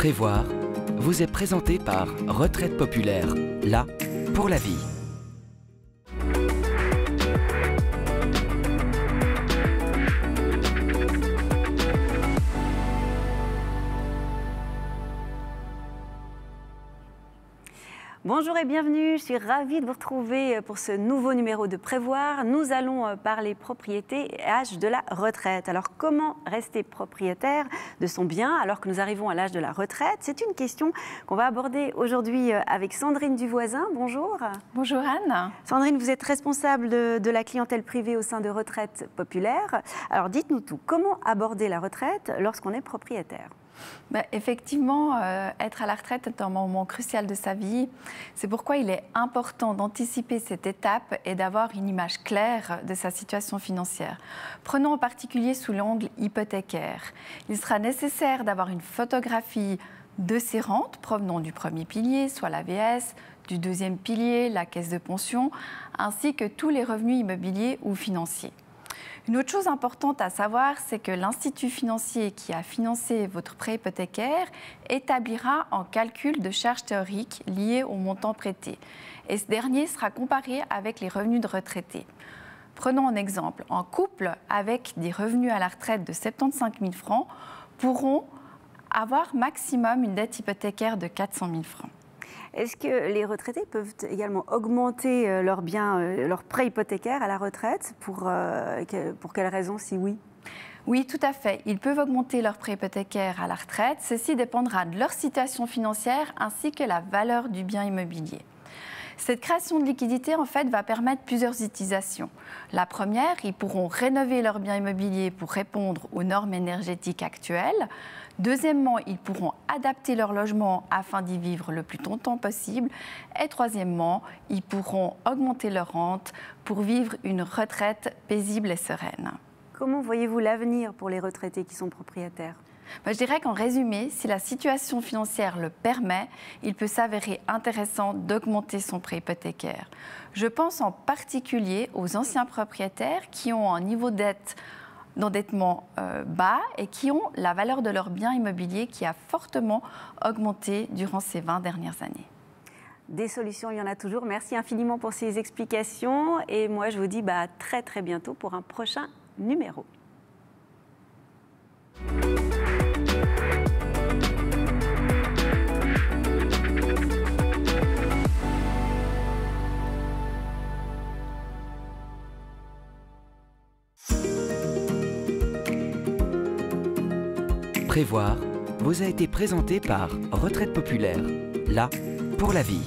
Prévoir vous est présenté par Retraite Populaire, là pour la vie. Bonjour et bienvenue, je suis ravie de vous retrouver pour ce nouveau numéro de Prévoir. Nous allons parler propriété et âge de la retraite. Alors comment rester propriétaire de son bien alors que nous arrivons à l'âge de la retraite? C'est une question qu'on va aborder aujourd'hui avec Sandrine Duvoisin. Bonjour. Bonjour Anne. Sandrine, vous êtes responsable de la clientèle privée au sein de Retraite Populaire. Alors dites-nous tout, comment aborder la retraite lorsqu'on est propriétaire? Effectivement, être à la retraite est un moment crucial de sa vie. C'est pourquoi il est important d'anticiper cette étape et d'avoir une image claire de sa situation financière. Prenons en particulier sous l'angle hypothécaire. Il sera nécessaire d'avoir une photographie de ses rentes provenant du premier pilier, soit l'AVS, du deuxième pilier, la caisse de pension, ainsi que tous les revenus immobiliers ou financiers. Une autre chose importante à savoir, c'est que l'institut financier qui a financé votre prêt hypothécaire établira un calcul de charges théoriques liées au montant prêté. Et ce dernier sera comparé avec les revenus de retraités. Prenons un exemple. Un couple avec des revenus à la retraite de 75 000 francs pourront avoir maximum une dette hypothécaire de 400 000 francs. Est-ce que les retraités peuvent également augmenter leurs biens, leurs prêts hypothécaires à la retraite? Pour quelles raisons, si oui? Oui, tout à fait. Ils peuvent augmenter leurs prêts hypothécaires à la retraite. Ceci dépendra de leur situation financière ainsi que la valeur du bien immobilier. Cette création de liquidité, en fait, va permettre plusieurs utilisations. La première, ils pourront rénover leur bien immobilier pour répondre aux normes énergétiques actuelles. Deuxièmement, ils pourront adapter leur logement afin d'y vivre le plus longtemps possible. Et troisièmement, ils pourront augmenter leur rente pour vivre une retraite paisible et sereine. Comment voyez-vous l'avenir pour les retraités qui sont propriétaires? Je dirais qu'en résumé, si la situation financière le permet, il peut s'avérer intéressant d'augmenter son prêt hypothécaire. Je pense en particulier aux anciens propriétaires qui ont un niveau d'endettement bas et qui ont la valeur de leur bien immobilier qui a fortement augmenté durant ces 20 dernières années. Des solutions, il y en a toujours. Merci infiniment pour ces explications. Et moi, je vous dis à très très bientôt pour un prochain numéro. Prévoir vous a été présenté par Retraite Populaire, là pour la vie.